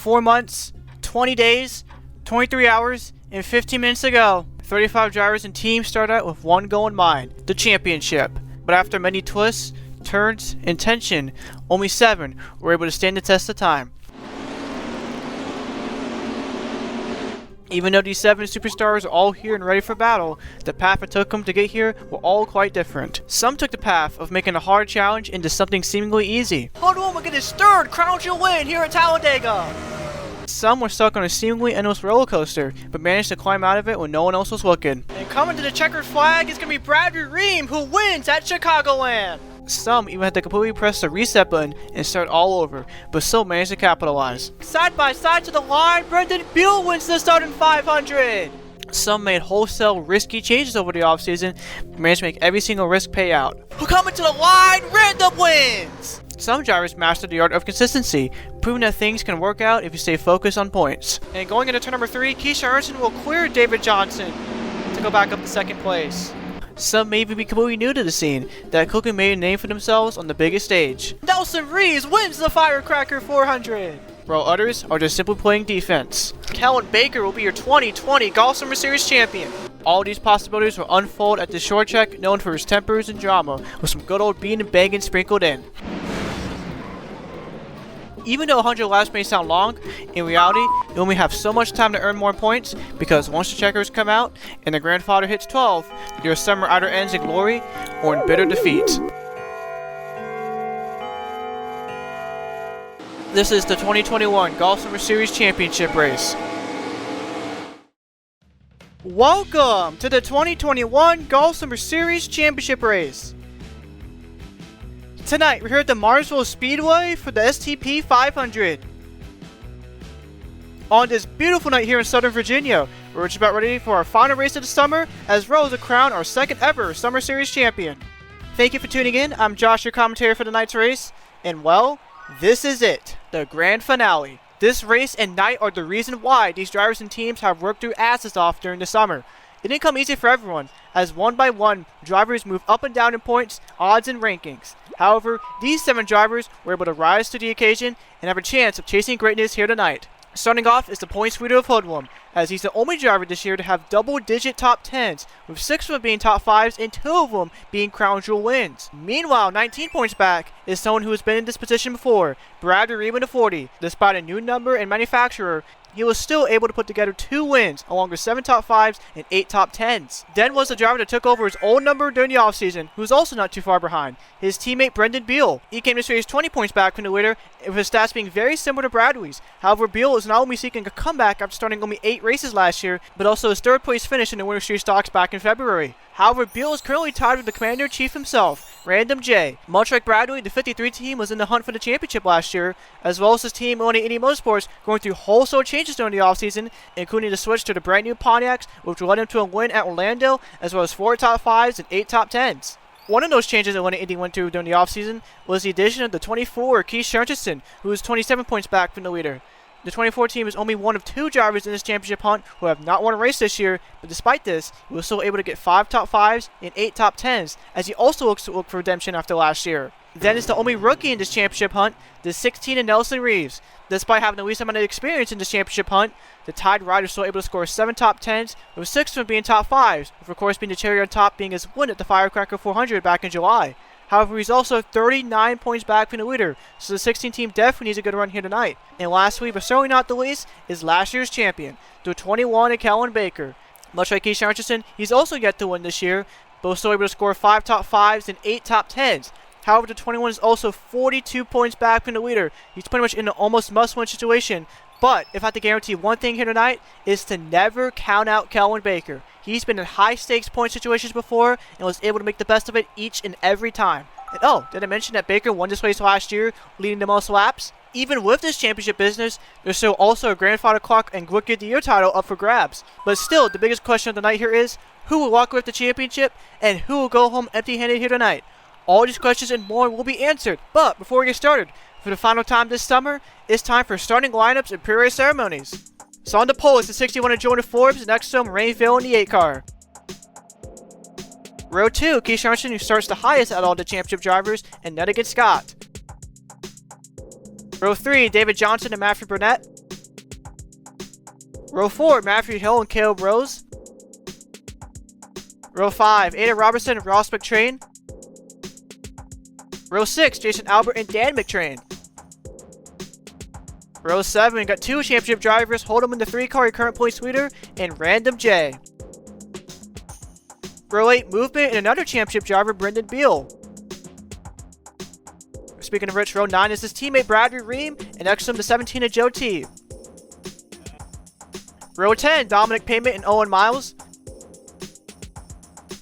4 months, 20 days, 23 hours, and 15 minutes ago, 35 drivers and teams started out with one goal in mind, the championship. But after many twists, turns, and tension, only 7 were able to stand the test of time. Even though these 7 superstars are all here and ready for battle, the path it took them to get here were all quite different. Some took the path of making a hard challenge into something seemingly easy. Hoodwum will get his 3rd crown jewel win here at Talladega! Some were stuck on a seemingly endless roller coaster, but managed to climb out of it when no one else was looking. And coming to the checkered flag is going to be Reim, who wins at Chicagoland! Some even had to completely press the reset button and start all over, but still managed to capitalize. Side by side to the line, Beal wins the starting 500! Some made wholesale risky changes over the offseason, but managed to make every single risk pay out. Coming to the line, Random wins! Some drivers mastered the art of consistency, proving that things can work out if you stay focused on points. And going into turn number 3, Herman will clear David Johnson to go back up to 2nd place. Some may even be completely new to the scene that quickly made a name for themselves on the biggest stage. Nelson Reeves wins the Firecracker 400! While others are just simply playing defense. Kellen Baker will be your 2020 Golf Summer Series champion. All these possibilities will unfold at the short track known for its tempers and drama, with some good old beating and banging sprinkled in. Even though 100 laps may sound long, in reality, you only have so much time to earn more points, because once the checkers come out and the grandfather hits 12, your summer either ends in glory or in bitter defeat. This is the 2021 Golf Summer Series Championship race. Welcome to the 2021 Golf Summer Series Championship race. Tonight, we're here at the Martinsville Speedway for the STP 500. On this beautiful night here in Southern Virginia, we're just about ready for our final race of the summer, as well as to crown our 2nd ever Summer Series champion. Thank you for tuning in. I'm Josh, your commentator for tonight's race, and well, this is it, the grand finale. This race and night are the reason why these drivers and teams have worked their asses off during the summer. It didn't come easy for everyone, as one by one, drivers move up and down in points, odds, and rankings. However, these 7 drivers were able to rise to the occasion and have a chance of chasing greatness here tonight. Starting off is the points leader of Hoodwum, as he's the only driver this year to have double-digit top 10s, with 6 of them being top 5s and 2 of them being crown jewel wins. Meanwhile, 19 points back is someone who has been in this position before, Reim in the 40. Despite a new number and manufacturer, he was still able to put together 2 wins, along with 7 top 5s and 8 top 10s. Then was the driver that took over his old number during the offseason, who was also not too far behind, his teammate Beal. He came to this race 20 points back from the leader, with his stats being very similar to Bradley's. However, Beal is not only seeking a comeback after starting only 8 races last year, but also his 3rd place finish in the Winter Series stocks back in February. However, Beal is currently tied with the Commander-in-Chief himself, Random J. Much like Bradley, the 53 team was in the hunt for the championship last year, as well as his team owning Indy Motorsports going through wholesale changes during the offseason, including the switch to the brand new Pontiacs, which led him to a win at Orlando, as well as 4 top 5s and 8 top 10s. One of those changes that Indy went through during the offseason was the addition of the 24 Herman, who was 27 points back from the leader. The 24 team is only one of 2 drivers in this championship hunt who have not won a race this year, but despite this, he was still able to get 5 top 5s and 8 top 10s, as he also looks to look for redemption after last year. Then is the only rookie in this championship hunt, the 16 and Nelson Reeves. Despite having the least amount of experience in this championship hunt, the Tide rider is still able to score 7 top 10s, with 6 of them being top 5s, with of course being the cherry on top being his win at the Firecracker 400 back in July. However, he's also 39 points back from the leader, so the 16 team definitely needs a good run here tonight. And lastly, but certainly not the least, is last year's champion, the 21 and Kellen Baker. Much like Herman, he's also yet to win this year, but was still able to score 5 top 5s and 8 top 10s. However, the 21 is also 42 points back from the leader. He's pretty much in an almost must-win situation. But if I had to guarantee one thing here tonight, is to never count out Kellen Baker. He's been in high-stakes point situations before and was able to make the best of it each and every time. And oh, did I mention that Baker won this race last year, leading the most laps? Even with this championship business, there's still also a Grandfather Clock and Rookie of the Year title up for grabs. But still, the biggest question of the night here is, who will walk away with the championship, and who will go home empty-handed here tonight? All these questions and more will be answered. But before we get started, for the final time this summer, it's time for starting lineups and pre-race ceremonies. So on the pole is the 61 of Jordan Forbes, next to him Rainville in the 8 car. Row 2, Herman, who starts the highest out of all the championship drivers, and Nettigan Scott. Row 3, David Johnson and Matthew Burnett. Row 4, Matthew Hill and Caleb Rose. Row 5, Ada Robertson and Ross McTrain. Row 6, Jason Albert and Dan McTrain. Row 7, we got 2 championship drivers, Hold'em in the 3-car, your current points leader, and Random J. Row 8, Movement and another championship driver, Brendan Beal. Speaking of which, row 9 is his teammate Bradley Reim, and next to him the 17 of Joe T. Row 10, Dominic Payment and Owen Miles.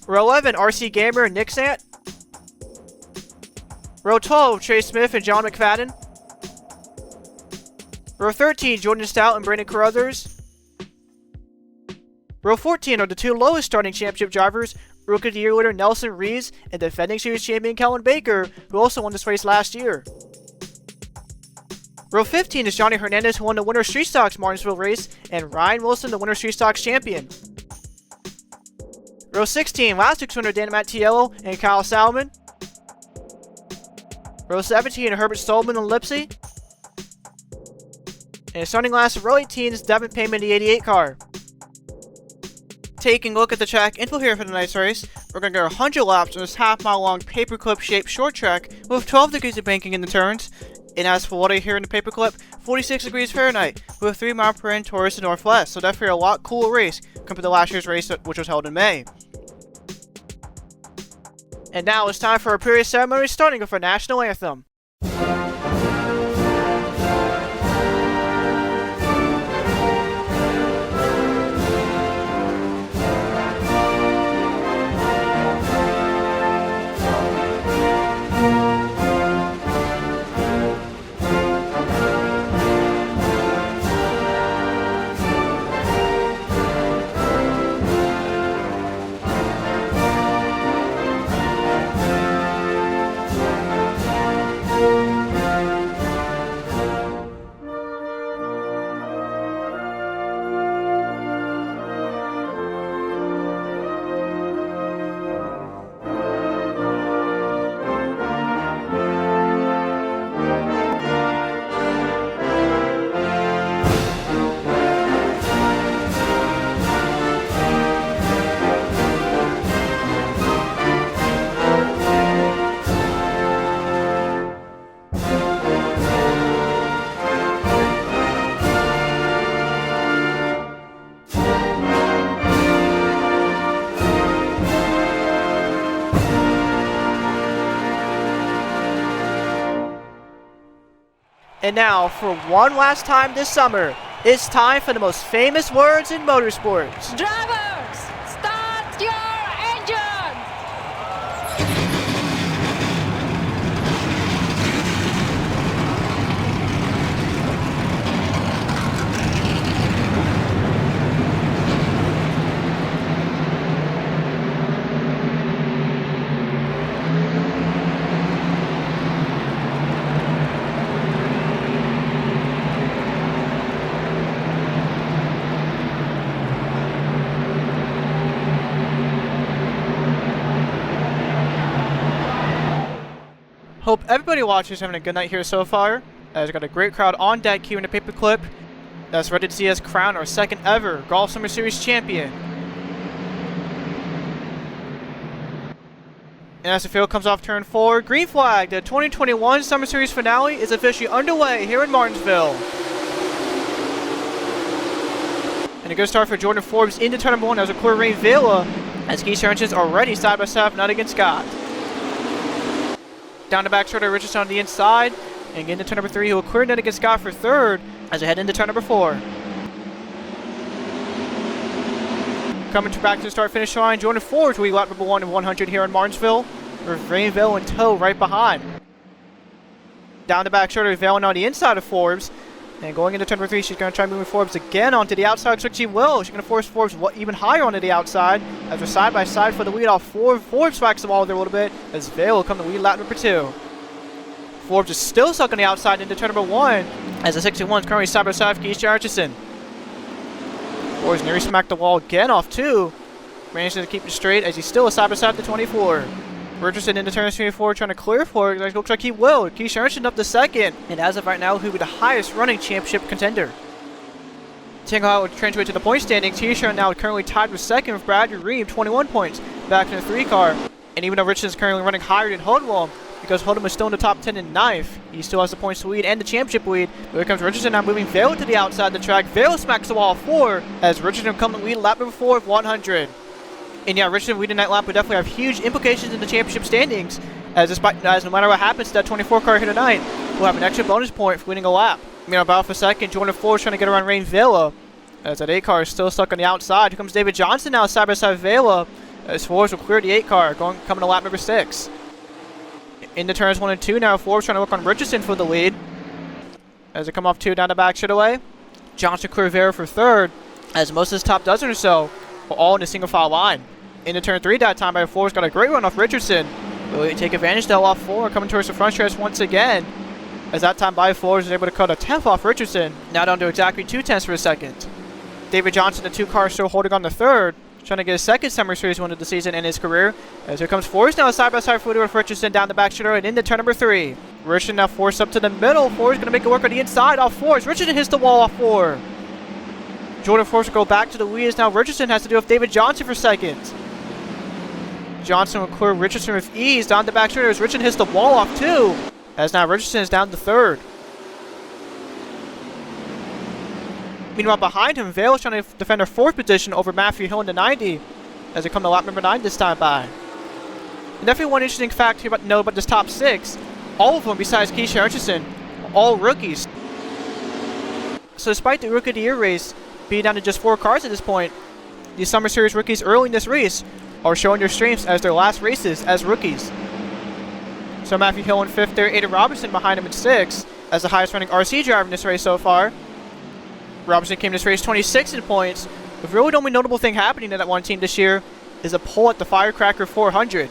Row 11, RC Gamer and Nick Sant. Row 12, Trey Smith and John McFadden. Row 13, Jordan Stout and Brandon Carruthers. Row 14 are the 2 lowest starting championship drivers, Rookie of the Year winner Nelson Reeves and defending series champion Kellen Baker, who also won this race last year. Row 15 is Johnny Hernandez, who won the Winter Street Stocks Martinsville race, and Ryan Wilson, the Winter Street Stocks champion. Row 16, last week's winner Dan Matteillo and Kyle Salmon. Row 17, Herbert Stolman and Lipsy. And starting last of row 18 is Devin Payman, the 88 car. Taking a look at the track info here for tonight's race, we're going to go 100 laps on this half-mile long paperclip shaped short track with 12 degrees of banking in the turns. And as for what I hear in the paperclip, 46 degrees Fahrenheit with 3 mile per hour towards the northwest, so definitely a lot cooler race compared to last year's race, which was held in May. And now it's time for our period ceremony, starting with our national anthem. And now, for one last time this summer, it's time for the most famous words in motorsports. Drivers, start your engine! Hope everybody watching is having a good night here so far, as we've got a great crowd on deck here in the paperclip that's ready to see us crown our second ever Golf Summer Series champion. And as the field comes off turn 4, green flag, the 2021 Summer Series finale is officially underway here in Martinsville. And a good start for Jordan Forbes into turn number 1 as a clear rain Vela, as Keith Sargent's already side by side, not against Scott. Down the back shoulder, Richardson on the inside, and get into turn number 3, he will clear net against Scott for third as they head into turn number 4. Coming back to the start-finish line, Jordan Forbes will be lap number 1 in 100 here in Martinsville, with Rainville in tow right behind. Down the back shoulder, Valen on the inside of Forbes, and going into turn number 3, she's going to try moving Forbes again onto the outside. Looks like she will. She's going to force Forbes even higher onto the outside as they're side by side for the lead off. Forbes whacks the wall there a little bit as Vale will come to lead lap number 2. Forbes is still stuck on the outside into turn number 1 as the 61 is currently side by side for Keith Archison. Forbes nearly smacked the wall again off 2. Managing to keep it straight as he's still a side by side to 24. Richardson into turn 24 trying to clear for it. Looks like he will. Keith Archison up to second. And as of right now, he'll be the highest running championship contender. Taking how it translates to the point standings, he's now currently tied with second with Bradley Reim, 21 points, back in the 3 car. And even though Richardson is currently running higher than Holdwell, because Hold'em is still in the top 10 in 9th, he still has the points lead and the championship lead. But here comes Richardson now moving Beal to the outside of the track. Beal smacks the wall of 4 as Richardson comes to lead lap number 4 of 100. And yeah, Richardson leading that lap would definitely have huge implications in the championship standings, as no matter what happens to that 24 car here tonight, we'll have an extra bonus point for winning a lap. Meanwhile, about for second, Jordan Ford is trying to get around Reim Vela, as that 8 car is still stuck on the outside. Here comes David Johnson now side by side with Vela, as Forbes will clear the 8 car, coming to lap number 6. In the turns 1 and 2 now, Forbes trying to work on Richardson for the lead. As they come off 2 down the back straightaway. Johnson clear Vera for 3rd, as most of his top dozen or so are all in a single file line. In the turn 3 that time by Forbes got a great run off Richardson. Really take advantage of that off 4, coming towards the front stretch once again. As that time by Forbes was able to cut a 10th off Richardson, now down to exactly 2 tenths for a second. David Johnson, the 2 car, still holding on the 3rd, trying to get his 2nd Summer Series win of the season in his career. As here comes Forbes now side by side with Richardson down the back straight and into turn number 3. Richardson now forced up to the middle. Forbes going to make it work on the inside off Forbes. Richardson hits the wall off 4. Jordan Forbes will go back to the lead as now Richardson has to deal with David Johnson for 2nd. Johnson will clear Richardson with ease down the back straight as Richardson hits the wall off 2. As now Richardson is down to 3rd. Meanwhile, behind him, Vale is trying to defend her 4th position over Matthew Hill in the 90 as they come to lap number 9 this time by. And definitely one interesting fact here to know about this top 6, all of them besides Keisha Richardson, are all rookies. So despite the Rookie of the Year race being down to just 4 cars at this point, these Summer Series rookies early in this race are showing their strengths as their last races as rookies. So Matthew Hill in 5th there, Ada Robertson behind him in 6th as the highest running RC driver in this race so far. Robertson came to this race 26 in points. But really the only notable thing happening to that one team this year is a pull at the Firecracker 400.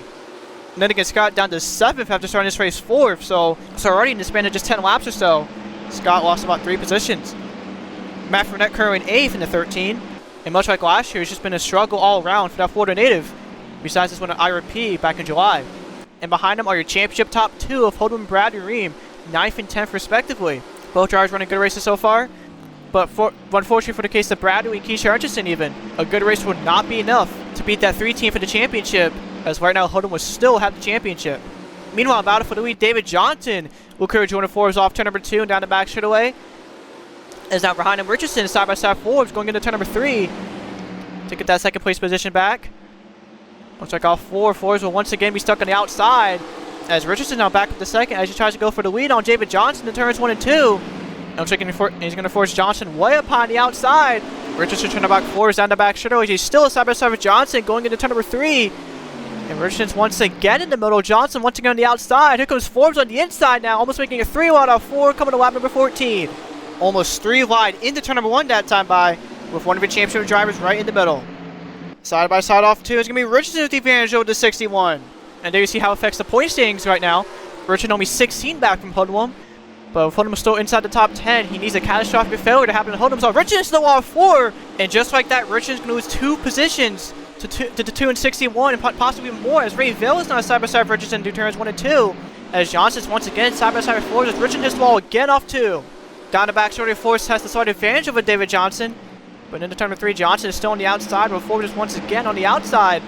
And then again, Scott down to 7th after starting this race 4th. So already in the span of just 10 laps or so, Scott lost about 3 positions. Matt Fournette currently in 8th in the 13. And much like last year, it's just been a struggle all around for that Florida native, besides this one at IRP back in July. And behind them are your championship top 2 of Hold'em and Bradley Reim, 9th and 10th respectively. Both drivers running good races so far. But unfortunately for the case of Bradley and Keisha Richardson even, a good race would not be enough to beat that 3 team for the championship, as right now Hold'em will still have the championship. Meanwhile, battle for the lead, David Johnson will clear Jordan Forbes off turn number 2 and down the back straightaway. As now behind him, Richardson side by side Forbes going into turn number 3 to get that 2nd place position back. Looks like all 4 Forbes will once again be stuck on the outside, as Richardson now back up the 2nd as he tries to go for the lead on David Johnson in turns 1 and 2. Looks like he's going to force Johnson way up on the outside. Richardson trying to back Forbes down the back straightaway. He's still side by side with Johnson going into turn number 3. And Richardson's once again in the middle. Johnson once again on the outside. Here comes Forbes on the inside now, almost making a 3 wide off 4, coming to lap number 14. Almost 3 wide into turn number 1 that time by, with one of the championship drivers right in the middle. Side by side off 2 is going to be Richardson with the advantage over the 61. And there you see how it affects the point standings right now. Richardson only 16 back from Hold'em. But Hold'em is still inside the top 10. He needs a catastrophic failure to happen to Hold'em. So Richardson's the wall of 4. And just like that, Richardson's going to lose 2 positions to 2 and 61 and possibly more, as Ray Vale is now side by side with Richardson through turns 1 and 2. As Johnson's once again side by side with Forbes, as Richardson hits the wall again off 2. Down the back short of Forbes has the slight advantage over David Johnson. But into turn number 3, Johnson is still on the outside, while Forbes is once again on the outside.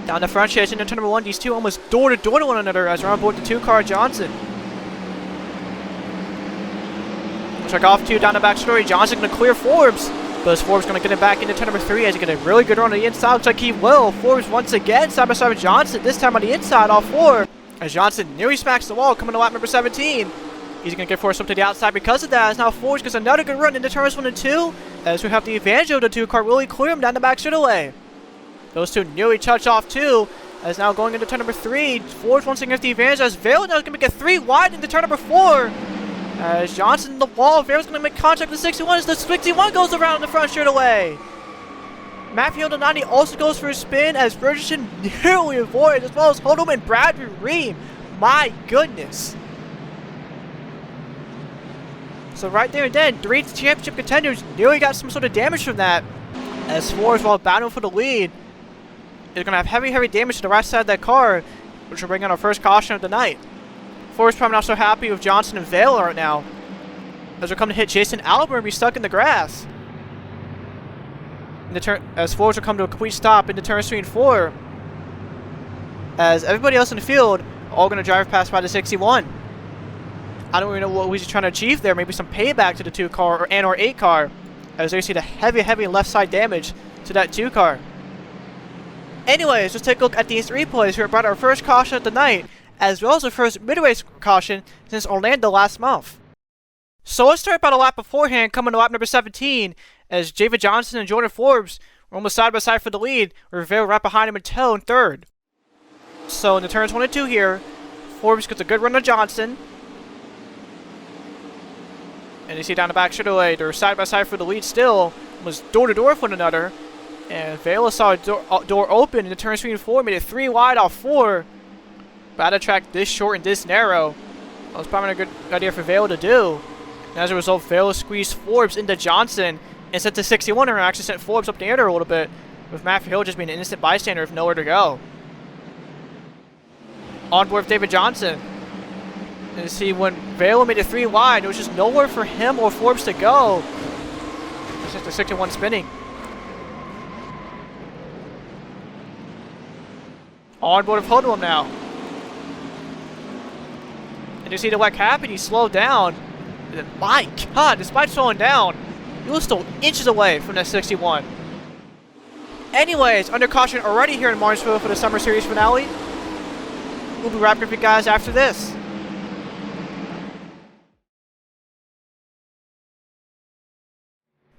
Down the front stretch into turn number 1, these two almost door to one another as they're on board the 2-car Johnson. Looks like off 2 down the back story. Johnson going to clear Forbes. But is Forbes going to get it back into turn number 3 as he get a really good run on the inside? Looks like he will. Forbes once again side by side with Johnson, this time on the inside off 4. As Johnson nearly smacks the wall coming to lap number 17. He's going to get forced up to the outside because of that. As now Forbes gets another good run into turns 1 and 2. As we have the advantage of the 2-car really clear him down the back straightaway. Those two nearly touch off 2. As now going into turn number 3. Forbes once again gets the advantage as Vale now is going to make a 3 wide into turn number 4. As Johnson in the wall, Vale's going to make contact with the 61 as the 61 goes around in the front straightaway. Matthew Hill 90 also goes for a spin as Richardson nearly avoids, as well as Hold'em and Bradley Reim. My goodness. So right there and then, 3 championship contenders nearly got some sort of damage from that. As Forbes, while battling for the lead, is going to have heavy damage to the right side of that car, which will bring on our first caution of the night. Forbes probably not so happy with Johnson and Vale right now. as we're coming to hit Jason Albert and be stuck in the grass. As Forbes will come to a complete stop into turn 3 and 4. As everybody else in the field all going to drive past by the 61. I don't even know what he's trying to achieve there. Maybe some payback to the 2 car or NR8 car. As there you see the heavy left side damage to that 2 car. Anyways, let's take a look at these replays here about our first caution of the night, as well as the first mid-race caution since Orlando last month. So let's start about a lap beforehand, coming to lap number 17, as David Johnson and Jordan Forbes were almost side by side for the lead, with Beal right behind him in tow in third. So in the turn 22 here, Forbes gets a good run on Johnson. And you see down the back straightaway, they're side by side for the lead still, almost door to door with one another. And Beal saw a door open in the turn 3 and 4, made it 3 wide off 4. But at a track this short and this narrow, that was probably a good idea for Beal to do. And as a result, Beal squeezed Forbes into Johnson and sent the 61er and actually sent Forbes up the air a little bit, with Matteillo just being an innocent bystander with nowhere to go. On board with David Johnson. And you see when Beal made it 3 wide, there was just nowhere for him or Forbes to go. It's just the 61 spinning. On board with Hoodlum now. And you see the what happened, he slowed down. And then, my God, despite slowing down, he was still inches away from that 61. Anyways, under caution already here in Martinsville for the Summer Series finale. We'll be wrapping up you guys after this.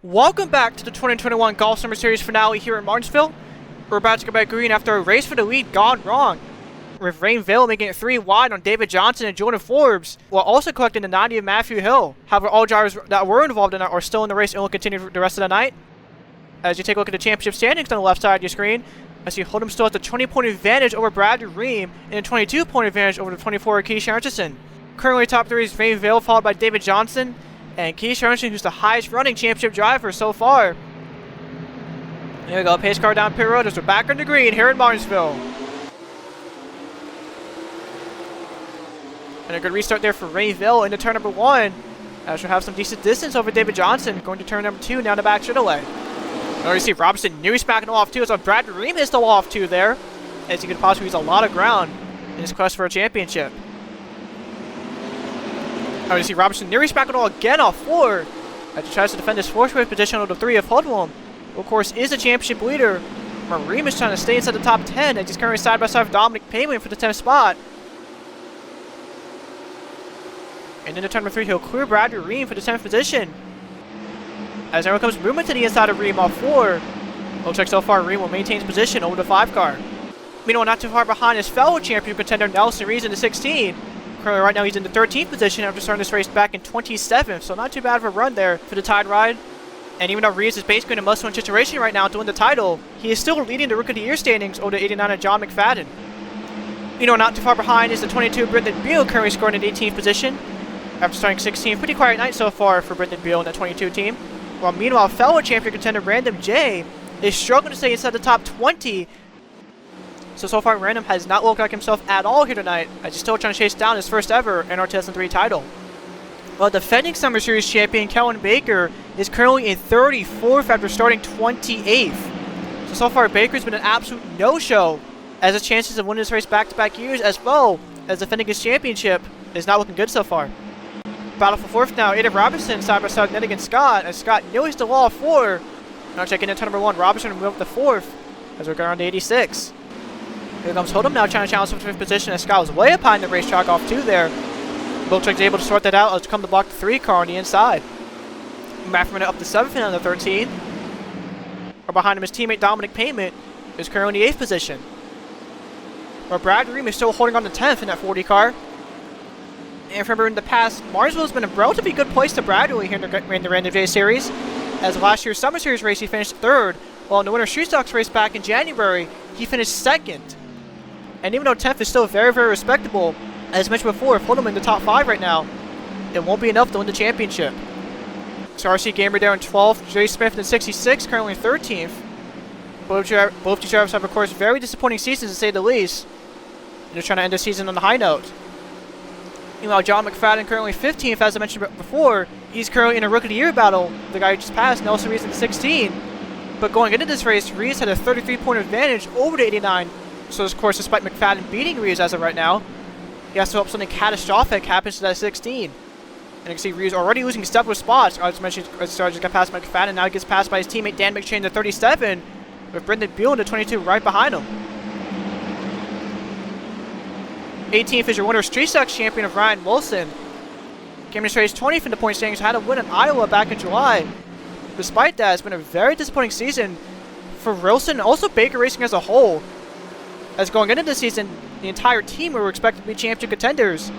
Welcome back to the 2021 Golf Summer Series finale here in Martinsville. We're about to go back green after a race for the lead gone wrong, with Reim making it 3 wide on David Johnson and Jordan Forbes, while also collecting the 90 of Matteillo. However, all drivers that were involved in it are still in the race and will continue for the rest of the night. As you take a look at the championship standings on the left side of your screen, I see Hoodlum still has the 20-point advantage over Bradley Reim and a 22-point advantage over the 24 Keith Richardson. Currently top 3 is Reim, followed by David Johnson and Keith Richardson, who's the highest running championship driver so far. There we go, pace car down pit road as we're back on the green here in Martinsville. And a good restart there for Reim into turn number 1. As we'll have some decent distance over David Johnson, going to turn number 2 down the back straightaway. Oh, you see Robinson nearly smacking the wall off 2, so Bradley Reim hits the wall off 2 there, as he could possibly use a lot of ground in his quest for a championship. Oh, you see Robinson nearly smacking the wall again off 4, as he tries to defend his 4th place position over the 3 of Hoodlum, who of course is a championship leader. Reim is trying to stay inside the top 10, as he's currently side by side with Dominic Payman for the 10th spot. And into turn number 3, he'll clear Bradley Reim for the 10th position. As everyone comes movement to the inside of Reim off 4. Looks like so far Reim will maintain his position over the 5 car. Meanwhile, not too far behind his fellow champion contender Nelson Reed in the 16. Currently right now he's in the 13th position after starting this race back in 27th, so not too bad of a run there for the Tide Ride. And even though Reed is basically in a must-win situation right now to win the title, he is still leading the Rookie of the Year standings over the 89 of John McFadden. Not too far behind is the 22 Brendan Beal, currently scoring in the 18th position after starting 16th. Pretty quiet night so far for Brendan Beal in the 22 team. While meanwhile, fellow champion contender Random J is struggling to stay inside the top 20. So far, Random has not looked like himself at all here tonight, as he's still trying to chase down his first ever NR2003 title. While defending Summer Series champion Kellen Baker is currently in 34th after starting 28th. So far, Baker's been an absolute no-show, as his chances of winning this race back-to-back years, as well as defending his championship, is not looking good so far. Battle for 4th now, Aiden Robinson side by side with Henig Scott, as Scott nearly the wall of 4. Now checking into number 1, Robinson will move up to 4th, as we're going on to 86. Here comes Hoodlum now trying to challenge for 5th position, as Scott was way up high in the racetrack off 2 there. Looks like he's able to sort that out as come to block the 3 car on the inside. Mafferman up to 7th and on the 13. Or behind him his teammate Dominic Payman is currently in the 8th position. Where Brad Reim is still holding on to 10th in that 40 car. And remember, in the past, Martinsville has been a relatively good place to Bradley here in the Random J Series. As last year's Summer Series race, he finished 3rd, while in the Winter Street Stocks race back in January, he finished 2nd. And even though 10th is still very, very respectable, as mentioned before, if Hoodlum in the top 5 right now, it won't be enough to win the championship. So RC Gamer there in 12th, Jay Smith in 66, currently 13th. Both these drivers have, of course, very disappointing seasons to say the least. They're trying to end the season on a high note. Meanwhile, John McFadden currently 15th, as I mentioned before. He's currently in a Rookie of the Year battle. The guy who just passed, Nelson Reed's in 16. But going into this race, Rees had a 33-point advantage over the 89. So, of course, despite McFadden beating Rees as of right now, he has to hope something catastrophic happens to that 16. And you can see Rees already losing several spots. I just mentioned, just got past McFadden. Now he gets passed by his teammate Dan McShane to 37, with Brendan Beal in the 22 right behind him. 18th is your winner, Street Stocks champion of Ryan Wilson. Came to this race 20th in the point standings, had a win in Iowa back in July. Despite that, it's been a very disappointing season for Wilson and also Baker Racing as a whole. As going into this season, the entire team were expected to be championship contenders.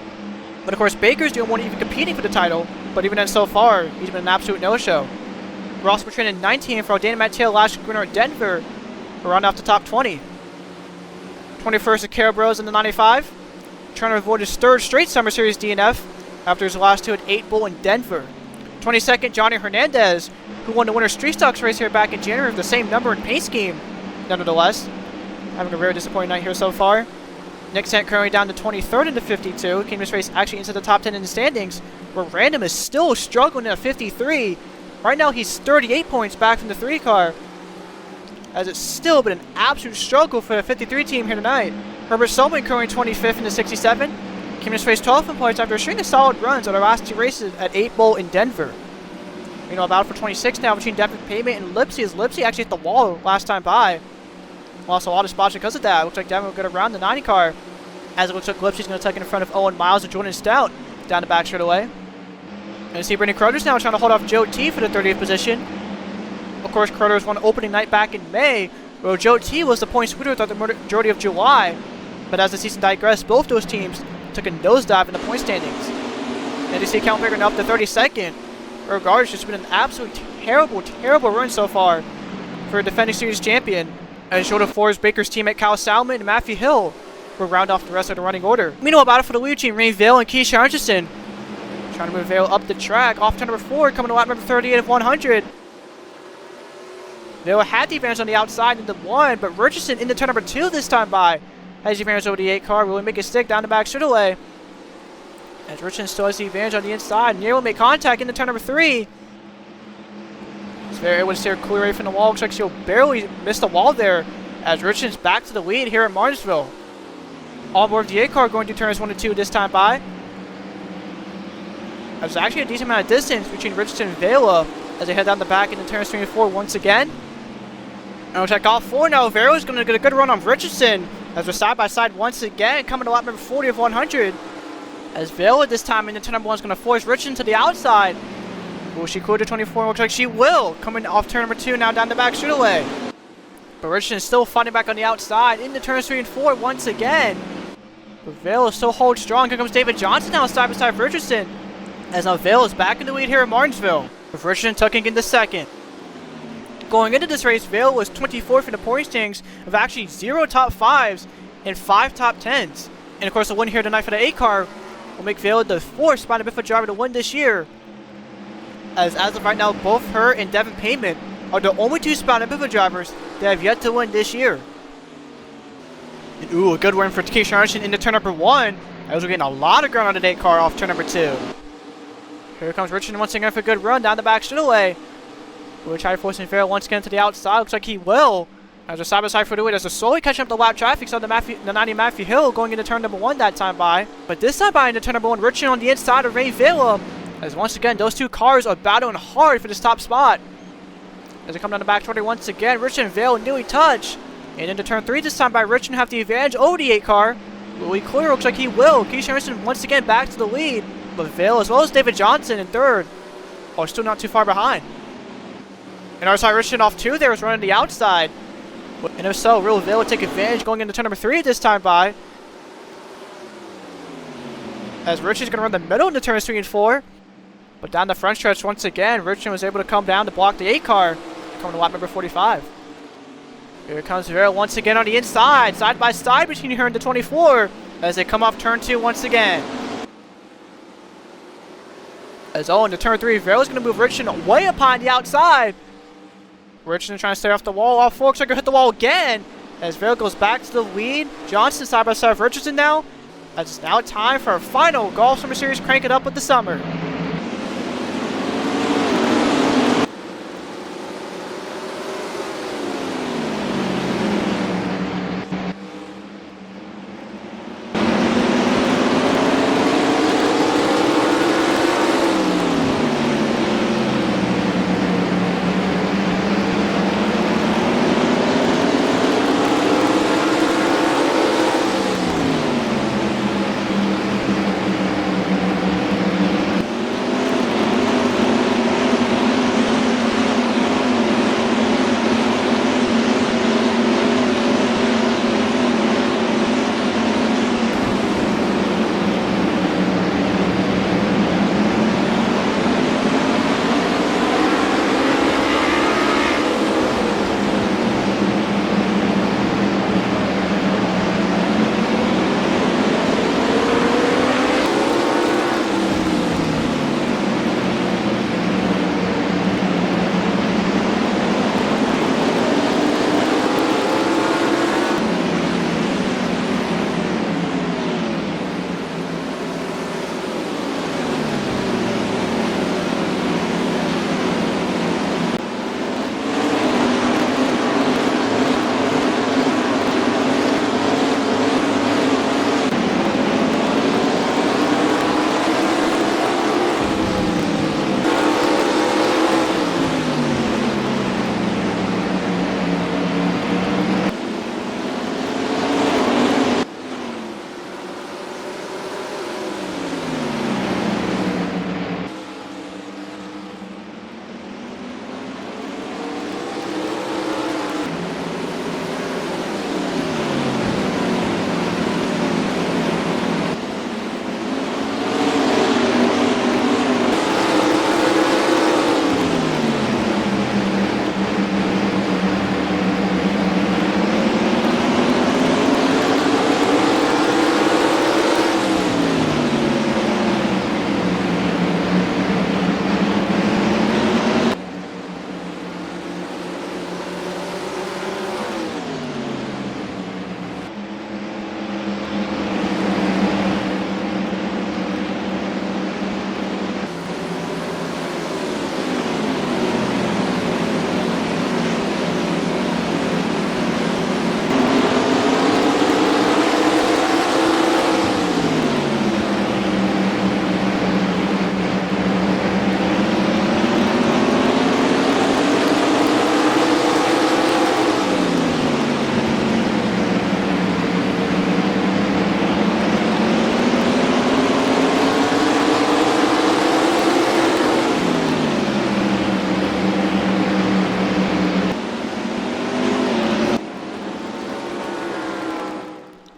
But of course, Baker's the only one even competing for the title, but even then so far, he's been an absolute no-show. Ross Bertrand in 19th, for Dana Matteillo last winner at Denver, around off the top 20. 21st is Carol Bros in the 95. Trying to avoid his third straight Summer Series DNF after his last two at 8 Bull in Denver. 22nd, Johnny Hernandez, who won the Winter Street Stocks race here back in January with the same number and pace scheme, nonetheless. Having a very disappointing night here so far. Nick Sant currently down to 23rd in the 52. Came this race actually into the top 10 in the standings, where Random is still struggling at 53. Right now he's 38 points back from the 3 car, as it's still been an absolute struggle for the 53 team here tonight. Herbert Solman currently 25th in the 67. Came this race 12th in points after a string of solid runs on the last 2 races at 8 Bull in Denver. You know, about for 26 now between Devin Payment and Lipsy, as Lipsy actually hit the wall last time by. Lost a lot of spots because of that. Looks like Devin will get around the 90 car, as it looks like Lipsy's going to take it in front of Owen Miles and Jordan Stout down the back straight away. And you see Brittany Croters now trying to hold off Joe T for the 30th position. Of course, Croters won opening night back in May, where Joe T was the points leader throughout the majority of July. But as the season digressed, both those teams took a nosedive in the point standings. And you see Count Baker now up to 32nd. Regardless, it's been an absolutely terrible run so far for a defending series champion. And short of 4 is Baker's teammate Kyle Salmon and Matthew Hill will round off the rest of the running order. Meanwhile, battle for the lead team, Ray Vale and Keisha Hutchison trying to move Vale up the track. Off turn number 4, coming to lap number 38 of 100. Vale had the advantage on the outside into 1, but Richardson into turn number 2 this time by. Has the advantage over the 8 car, will make a stick down the back straight away. As Richardson still has the advantage on the inside. Near will make contact into turn number 3. He's very able to steer clear away from the wall. Looks like she'll barely miss the wall there, as Richardson's back to the lead here at Martinsville. On board the 8 car going through turns 1 and 2 this time by. There's actually a decent amount of distance between Richardson and Vela as they head down the back into turns 3 and 4 once again. And we'll check all 4 now. Vela's going to get a good run on Richardson as we're side by side once again, coming to lap number 40 of 100. As Vela this time into turn number 1 is going to force Richardson to the outside. Will she clear to 24? Looks like she will. Coming off turn number 2 now down the back straight away. But Richardson is still fighting back on the outside into turns 3 and 4 once again. But Vela still holds strong. Here comes David Johnson now side by side with Richardson. As now Vela is back in the lead here at Martinsville, with Richardson tucking into second. Going into this race, Vale was 24th in the point standings of actually 0 top 5s and 5 top 10s. And of course, the win here tonight for the 8 car will make Vale the 4th Spina Bifida driver to win this year. As of right now, both her and Devin Payment are the only 2 Spina Bifida drivers that have yet to win this year. And, ooh, a good win for Keisha Anderson into turn number 1. As we're getting a lot of ground on the 8 car off turn number 2. Here comes Richardson once again for a good run down the back straight away. We'll try forcing Vale once again to the outside. Looks like he will. As a side by side for the way, as a slowly catching up the lap traffic. Saw the 90 Matthew Hill going into turn number 1 that time by. But this time by into turn number 1, Richardson on the inside of Ray Vela. As once again, those 2 cars are battling hard for this top spot. As they come down the back 20 once again, Richardson and Vale nearly touch. And into turn 3 this time by, Richardson have the advantage over the 8 car. Will he clear? Looks like he will. Keisha Anderson once again back to the lead. But Vale as well as David Johnson in 3rd are still not too far behind. And our side Richardson off 2 there is running the outside. And if so, Real Vale will take advantage going into turn number 3 this time by. As Richardson's going to run the middle into turns 3 and 4. But down the front stretch once again, Richardson was able to come down to block the 8 car. Coming to lap number 45. Here comes Vale once again on the inside. Side by side between her and the 24. As they come off turn 2 once again. As into turn 3, Vale's going to move Richardson way up on the outside. Richardson trying to stay off the wall. All 4 looks like he'll hit the wall again. As Vale goes back to the lead. Johnson side by side with Richardson now. As it's now time for our final Golf Summer Series Crank It Up with the Summer.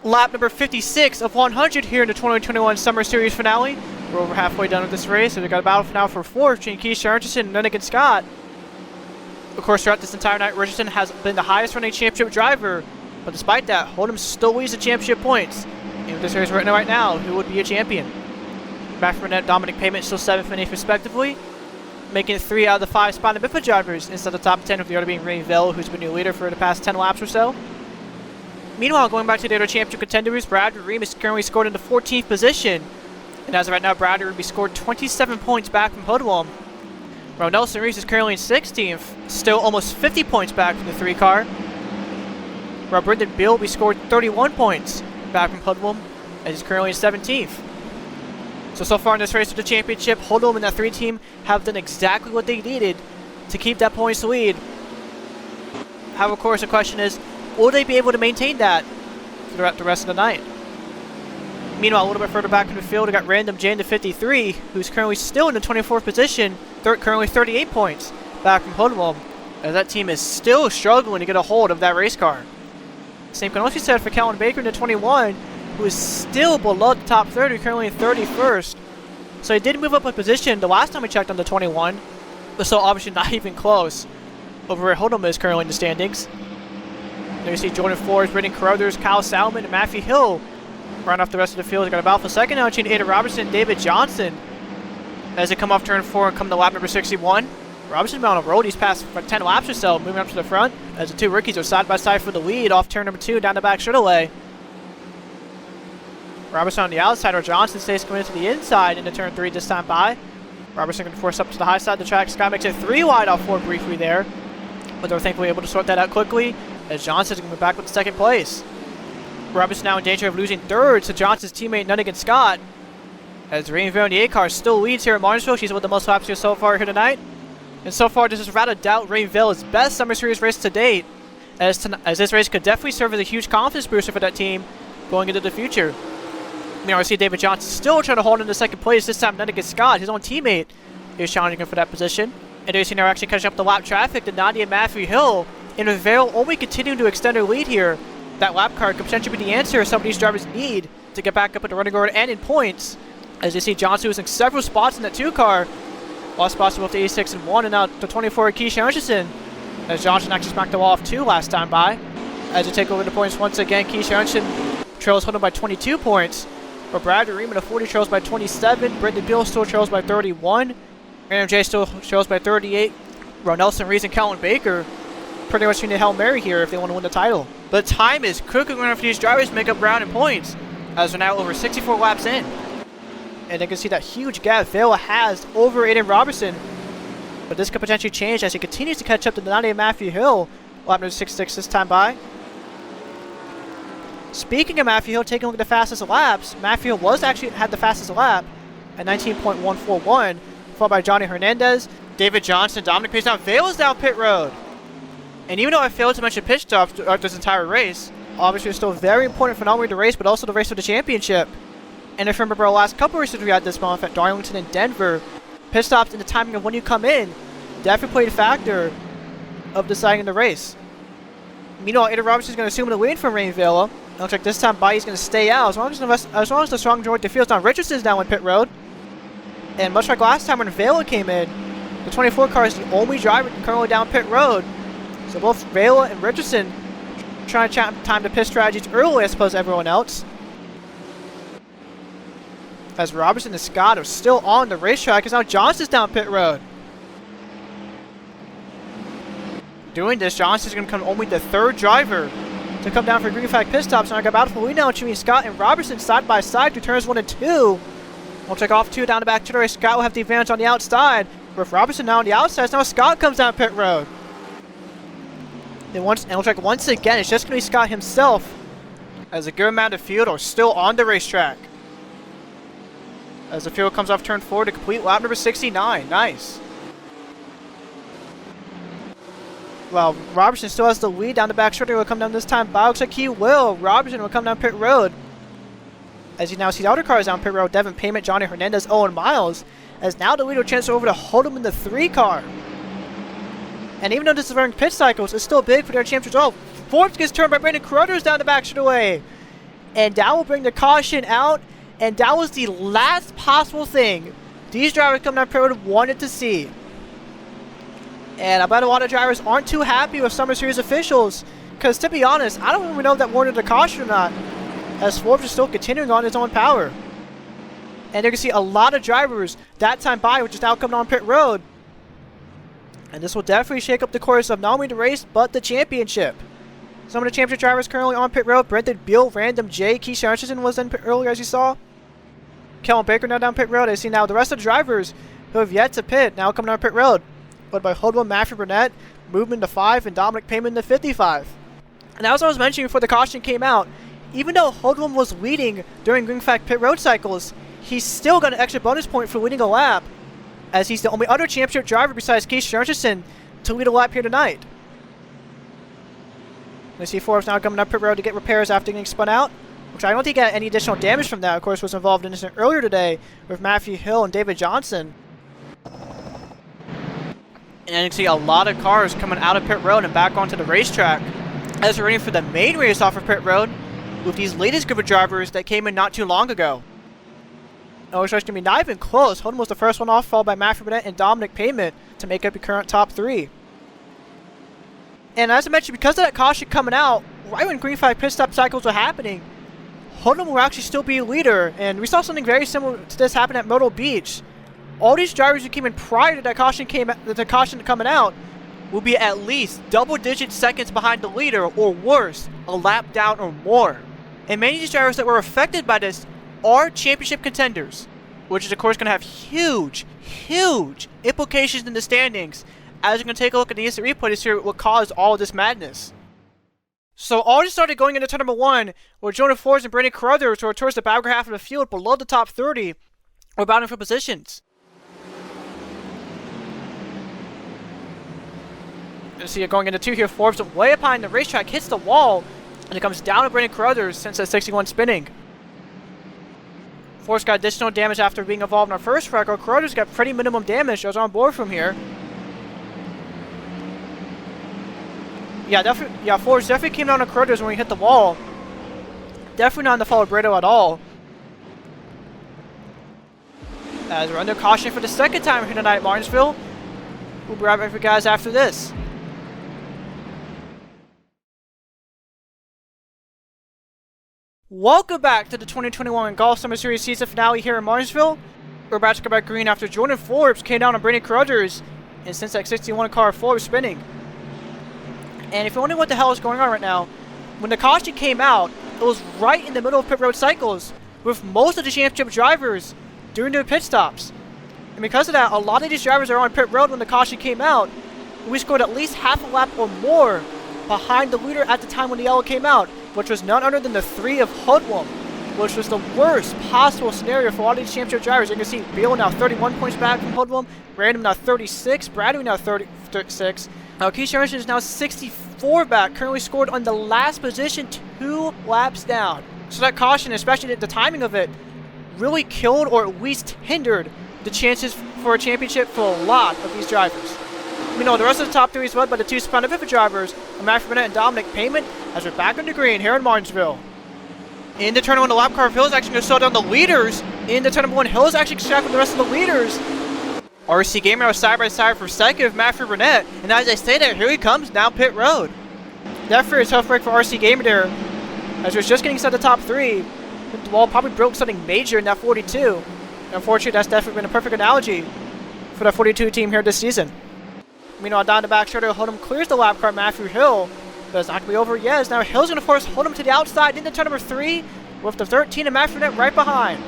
Lap number 56 of 100 here in the 2021 Summer Series finale. We're over halfway done with this race, and we've got a battle now for fourth between Keith Richardson and Henig and Scott. Of course, throughout this entire night, Richardson has been the highest running championship driver, but despite that, Hold'em still leads the championship points. And with this race right now, who would be a champion? Back from Annette, Dominic Payment still 7th and 8th respectively, making it 3 out of the 5 spot and Biffa drivers inside the top 10, with the other being Reim, who's been your leader for the past 10 laps or so. Meanwhile, going back to the other championship contenders, Brad Reim is currently scored in the 14th position. And as of right now, Brad would be scored 27 points back from Hoodlum. While Nelson Reese is currently in 16th, still almost 50 points back from the 3 car. While Brendan Beal will be scored 31 points back from Hoodlum, as he's currently in 17th. So far in this race for the championship, Hoodlum and that 3 team have done exactly what they needed to keep that points lead. However, of course, the question is, will they be able to maintain that throughout the rest of the night? Meanwhile, a little bit further back in the field, we got Random Jane to 53, who's currently still in the 24th position, currently 38 points back from Hoodlum, as that team is still struggling to get a hold of that race car. Same can also be said for Kellen Baker in the 21, who is still below the top 30, currently in 31st. So he did move up a position the last time we checked on the 21, but still obviously not even close over where Hoodlum is currently in the standings. There you see Jordan Flores, Brendan Carruthers, Kyle Salmon, and Matthew Hill round off the rest of the field. They got a battle for second now between Ada Robertson and David Johnson as they come off turn 4 and come to lap number 61. Robertson's been on a roll these past 10 laps or so, moving up to the front as the 2 rookies are side by side for the lead off turn number 2 down the back straightaway. Robertson on the outside, or Johnson stays coming to the inside into turn 3 this time by. Robertson going to force up to the high side of the track. Scott makes it 3 wide off 4 briefly there, but they're thankfully able to sort that out quickly as Johnson's going to be back with second place. Robertson now in danger of losing third to Johnson's teammate Nunnigan Scott, as Reim in the 8 car still leads here at Martinsville. She's with the most laps here so far here tonight. And so far, this is without a doubt Reimville's best Summer Series race to date, as this race could definitely serve as a huge confidence booster for that team going into the future. Meanwhile, I see David Johnson still trying to hold into second place. This time, Nunnigan Scott, his own teammate, is challenging him for that position. And you see now actually catching up the lap traffic to Nadia and Matthew Hill, and Vale only continuing to extend their lead here. That lap car could potentially be the answer some of these drivers need to get back up in the running order and in points. As you see, Johnson losing several spots in that 2 car. Lost spots to both the 86 and 1, and now the 24 Keisha Hutchinson, as Johnson actually smacked the wall off 2 last time by. As you take over the points once again, Keisha Hutchinson trails Holden by 22 points. But Bradley Ream in the 40 trails by 27. Brendan Beal still trails by 31. Random J still trails by 38. Ron Nelson, Rees, and Calvin Baker pretty much need a Hail Mary here if they want to win the title. But time is quickly going for these drivers to make up ground in points, as they're now over 64 laps in. And you can see that huge gap Vale has over Aiden Robertson. But this could potentially change as he continues to catch up to Nadia Matthew Hill. Lap number 66 this time by. Speaking of Matthew Hill taking a look at the fastest laps, Matthew Hill had the fastest lap at 19.141, followed by Johnny Hernandez, David Johnson, Dominic Pace. Now Vale is down pit road. And even though I failed to mention pit stops throughout this entire race, obviously it's still very important for not only the race, but also the race for the championship. And if you remember our last couple races we had this month at Darlington and Denver, pit stops and the timing of when you come in definitely played a factor of deciding the race. Meanwhile, Aiden Robertson is going to assume the lead from Rainville. It looks like this time Bayou's going to stay out as long as the strong majority of the field's on. Richardson's down in pit road. And much like last time when Vela came in, the 24 car is the only driver currently down pit road. So both Vela and Richardson trying to time the pit strategies early as opposed to everyone else. As Robertson and Scott are still on the racetrack, as now Johnson's down pit road. Doing this, Johnson's going to become only the 3rd driver to come down for green flag pit stops. And I got battle for lead now between Scott and Robertson side by side through turns 1 and 2. We'll take off 2 down the back to the race. Scott will have the advantage on the outside. With Robertson now on the outside, now Scott comes down pit road. And it looks like once again, it's just going to be Scott himself, as a good amount of field are still on the racetrack. As the field comes off turn 4 to complete lap number 69. Nice. Well, Robertson still has the lead down the back stretch. Will come down this time. Looks like he will. Robertson will come down pit road. As you now see the other cars down pit road, Devin Payment, Johnny Hernandez, Owen Miles. As now the lead will transfer over to Hold'em in the 3 car. And even though this is running pit cycles, it's still big for their championship result. Forbes gets turned by Brandon Carruthers down the back straightaway. And that will bring the caution out. And that was the last possible thing these drivers coming down pit road wanted to see. And I bet a lot of drivers aren't too happy with Summer Series officials. Because to be honest, I don't even know if that warranted a caution or not, as Forbes is still continuing on his own power. And you can see a lot of drivers that time by, which is now coming on pit road. And this will definitely shake up the course of not only the race, but the championship. Some of the championship drivers currently on pit road: Brendan Beal, Random J, Keisha Hutchinson was in pit earlier, as you saw. Kellen Baker now down pit road. I see now the rest of the drivers who have yet to pit now coming on pit road. Led by Hoodwin, Matthew Burnett, Movement to 5, and Dominic Payman to 55. And as I was mentioning before the caution came out, even though Hoodwin was leading during green flag pit road cycles, he's still got an extra bonus point for leading a lap, as he's the only other championship driver besides Keisha Hutchinson to lead a lap here tonight. I see Forbes now coming up pit road to get repairs after getting spun out, which I don't think got any additional damage from that. Of course, was involved in an incident earlier today with Matthew Hill and David Johnson. And you can see a lot of cars coming out of pit road and back onto the racetrack as we're ready for the main race off of pit road with these latest group of drivers that came in not too long ago. Oh, it's going to be not even close. Holden was the first one off, followed by Matthew Burnett and Dominic Payment to make up your current top 3. And as I mentioned, because of that caution coming out, right when green flag pit stop cycles were happening, Holden will actually still be a leader. And we saw something very similar to this happen at Myrtle Beach. All these drivers who came in prior to that caution coming out will be at least double-digit seconds behind the leader, or worse, a lap down or more. And many of these drivers that were affected by this are championship contenders, which is of course going to have huge implications in the standings, as we're going to take a look at the instant replay to see what caused all of this madness. So all just started going into turn number 1, where Jonah Fords and Brandon Carruthers, who are towards the back half of the field below the top 30, were battling for positions. You see it going into 2 here. Forbes way up high in the racetrack, hits the wall, and it comes down to Brandon Carruthers since that 61 spinning. Forbes got additional damage after being involved in our first wreck. Carruthers got pretty minimum damage. I was on board from here. Yeah, Forbes definitely came down on Carruthers when he hit the wall. Definitely not in the fall of Brito at all. As we're under caution for the second time here tonight at Martinsville. We'll be right back for you guys after this. Welcome back to the 2021 Golf Summer Series season finale here in Martinsville. We're about to go back green after Jordan Forbes came down on Brandon Carruthers, and since that 61 car, Forbes spinning. And if you're wondering what the hell is going on right now, when the caution came out, it was right in the middle of pit road cycles, with most of the championship drivers doing their pit stops. And because of that, a lot of these drivers are on pit road when the caution came out. We scored at least half a lap or more behind the leader at the time when the yellow came out, which was none other than the 3 of Hoodlum, which was the worst possible scenario for all these championship drivers. You can see Beal now 31 points back from Hoodlum, Random now 36, Bradley now 36. Keith Herman is now 64 back, currently scored on the last position, 2 laps down. So that caution, especially the timing of it, really killed or at least hindered the chances for a championship for a lot of these drivers. We know the rest of the top 3 is led by the 2 Spina Bifida drivers, Matthew Burnett and Dominic Payment, as we're back on the green here in Martinsville. In the turn 1, the lap car of Hill is actually going to slow down the leaders. In the turn 1, Hill is actually extracting the rest of the leaders. RC Gamer was side by side for second with Matthew Burnett, and as I say that, here he comes down pit road. Definitely a tough break for RC Gamer there, as he was just getting inside the top 3. The wall probably broke something major in that 42. Unfortunately, that's definitely been a perfect analogy for the 42 team here this season. Meanwhile, down the back shoulder, Hoodlum clears the lap car, Matthew Hill. But it's not going to be over yet, as now Hill's going to force Hoodlum to the outside into turn number 3, with the 13 and Matthew Burnett right behind.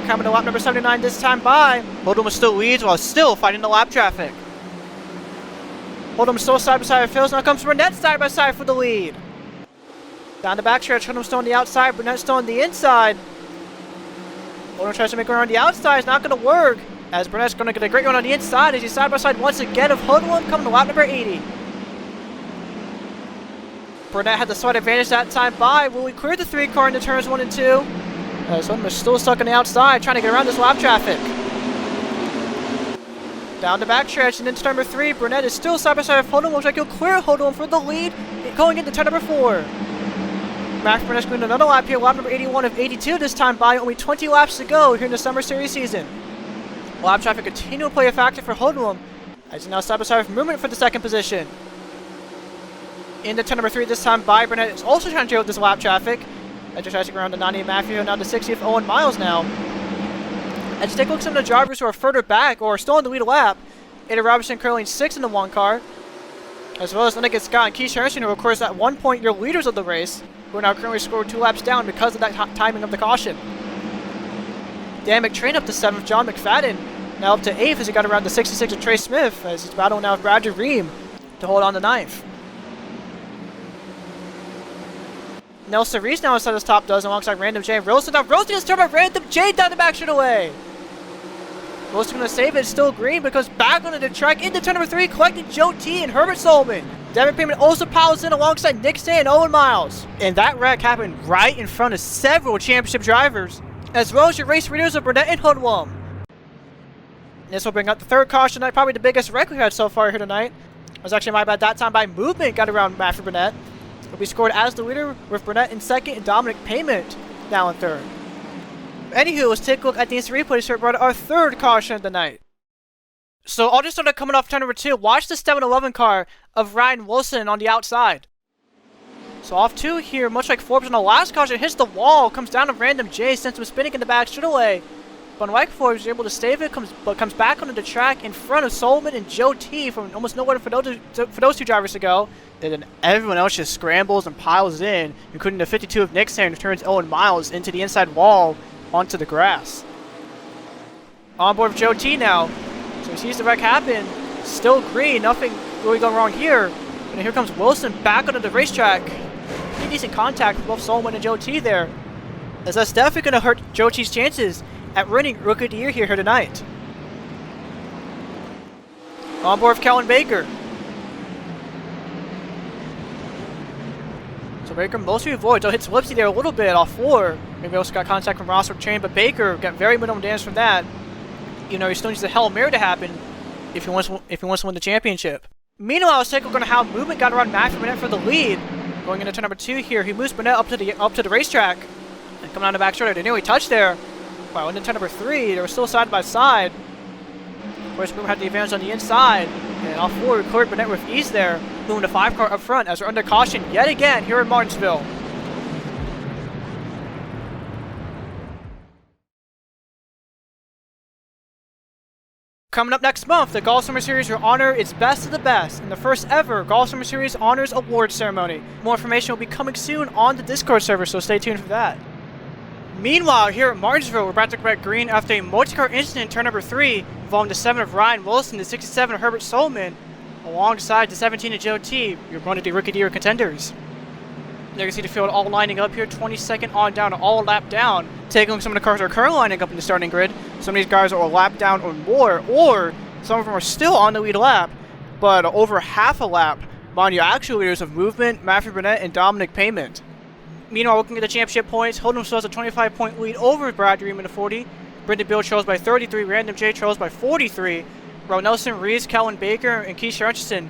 Coming to lap number 79 this time by, Hoodlum still leads while still fighting the lap traffic. Hoodlum still side by side with Hill, now comes Burnett side by side for the lead. Down the backstretch, Hoodlum still on the outside, Burnett still on the inside. Hoodlum tries to make a run on the outside, it's not going to work, as Burnett's going to get a great run on the inside as he's side by side once again of Hoodlum, coming to lap number 80. Burnett had the slight advantage that time by. Will he clear the 3 car into turns 1 and 2? Hoodlum is still stuck on the outside, trying to get around this lap traffic. Down the backstretch and into turn number 3, Burnett is still side by side with Hoodlum. Looks like he'll clear Hoodlum for the lead, going into turn number 4. Max Burnett's going to another lap here, lap number 81 of 82 this time by. Only 20 laps to go here in the Summer Series season. Lap traffic continue to play a factor for Hoodlum, as he's now side by side with Movement for the second position. Into turn number 3 this time by, Burnett is also trying to deal with this lap traffic. As just tries to go around the 90th Matthew and down to 60th Owen Miles now. And just take a look at some of the drivers who are further back or are still in the lead lap. Ada Robinson curling 6th in the 1 car, as well as Linda Scott and Keith Harrison, who of course at one point your leaders of the race, who are now currently scored 2 laps down because of that timing of the caution. Dan McTrain up to 7th, John McFadden now up to 8th as he got around the 66 of Trey Smith, as he's battling now with Bradley Reim to hold on to 9th. Nelson Reese now inside his top dozen alongside Random J. Roasted now. Roasted is turned by Random J down the back straight away. Roasted going to save it. It's still green because back onto the track into turn number 3, collecting Joe T and Herbert Solomon. Devin Payment also piles in alongside Nick Stay and Owen Miles. And that wreck happened right in front of several championship drivers, as well as your race leaders of Burnett and Hoodlum. This will bring up the 3rd caution tonight, probably the biggest wreck we had so far here tonight. It was actually my bad that time by Movement, got around Matthew Burnett. Will be scored as the leader with Burnett in 2nd and Dominic Payment now in 3rd. Anywho, let's take a look at the instant replay to brought our 3rd caution of the night. So all just started coming off turn number 2. Watch the 7-11 car of Ryan Wilson on the outside. So off 2 here, much like Forbes on the last caution, hits the wall, comes down to Random J, sends him spinning in the back straight away. But Wyckoff was able to save it, but comes back onto the track in front of Solomon and Joe T from almost nowhere for those two drivers to go. And then everyone else just scrambles and piles in, including the 52 of Nixon, who turns Owen Miles into the inside wall onto the grass. On board with Joe T now. So he sees the wreck happen. Still green, nothing really going wrong here. And here comes Wilson back onto the racetrack. Pretty decent contact with both Solomon and Joe T there. As that's definitely going to hurt Joe T's chances at winning Rookie of the Year here tonight. On board with Kellen Baker. So Baker mostly avoids. Oh, hits Lipsy there a little bit off 4. Maybe also got contact from Rosswood Train, but Baker got very minimal damage from that. You know, he still needs the Hail Mary to happen if he wants to win the championship. Meanwhile, let's take a look at how movement got around Matthew Burnett for the lead. Going into turn number 2 here, he moves Burnett up to the racetrack. And coming on the back shoulder, they nearly touched there. Wow, and then turn number 3, they were still side by side. Of course, Boomer had the advantage on the inside. And off 4, cleared Burnett with ease there. Moving the 5 car up front as we're under caution yet again here in Martinsville. Coming up next month, the Golf Summer Series will honor its best of the best in the first ever Golf Summer Series Honors Award Ceremony. More information will be coming soon on the Discord server, so stay tuned for that. Meanwhile, here at Martinsville, we're about to correct green after a multi-car incident in turn number 3 involving the 7 of Ryan Wilson, the 67 of Herbert Solomon, alongside the 17 of Joe T. You're going to the Rookie of the Year contenders. There you can see the field all lining up here, 22nd on down, all lap down. Taking a look at some of the cars that are currently lining up in the starting grid. Some of these guys are a lap down or more, or some of them are still on the lead lap, but over half a lap behind your actual leaders of Movement, Matthew Burnett, and Dominic Payment. Meanwhile, looking at the championship points, holding themselves a 25-point lead over Brad Reim in the 40. Brendan Beal trails by 33, Random J trails by 43. Ron Nelson, Reese, Kellen Baker, and Keisha Hutchinson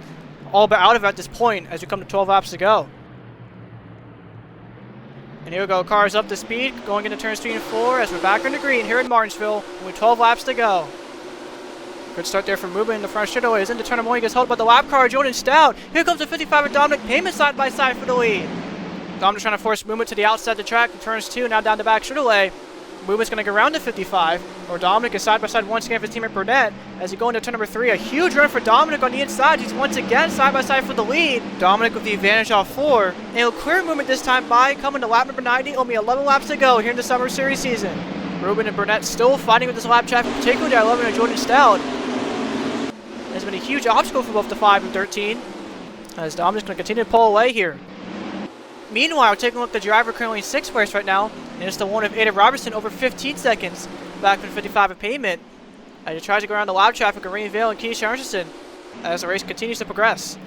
all but out of it at this point as we come to 12 laps to go. And here we go, cars up to speed, going into turns 3 and 4 as we're back on the green here in Martinsville with 12 laps to go. Good start there from Movement in the front straightaways. Into turn 1, he gets held by the lap car, Jordan Stout. Here comes the 55 of Dominic Payment side by side for the lead. Dominic trying to force Movement to the outside of the track in turns 2, now down the back straightaway. Movement's going to go around to 55, or Dominic is side by side once again with his teammate Burnett as he go into turn number 3. A huge run for Dominic on the inside. He's once again side by side for the lead. Dominic with the advantage off 4. And he'll clear Movement this time by coming to lap number 90. Only 11 laps to go here in the Summer Series season. Ruben and Burnett still fighting with this lap traffic, particularly at 11 and Jordan Stout. There's been a huge obstacle for both the 5 and 13 as Dominic's going to continue to pull away here. Meanwhile, taking a look at the driver currently in 6th place right now, and it's the one of Ada Robertson over 15 seconds back from 55 of Payment as he tries to go around the lap traffic of Reem Vale and Keisha Hutchinson as the race continues to progress.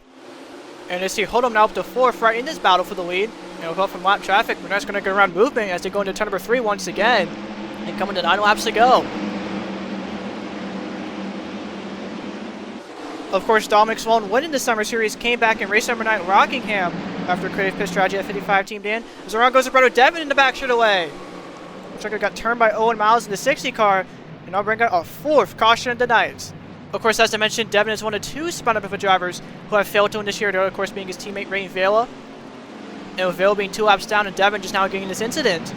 And you see Hold'em now up to 4th right in this battle for the lead. And we'll go from lap traffic, but that's going to go around Movement as they go into turn number 3 once again and coming to 9 laps to go. Of course, Dominic Sloan winning the Summer Series came back in race number 9 Rockingham after a creative pit strategy at 55 teamed in. As around goes the brother Devin in the back straightaway. Looks like it got turned by Owen Miles in the 60 car, and now bring out a 4th caution of the night. Of course, as I mentioned, Devin is one of 2 Spun Up drivers who have failed to win this year, the other, of course, being his teammate Reim Vela. And with Vela being 2 laps down and Devin just now getting this incident,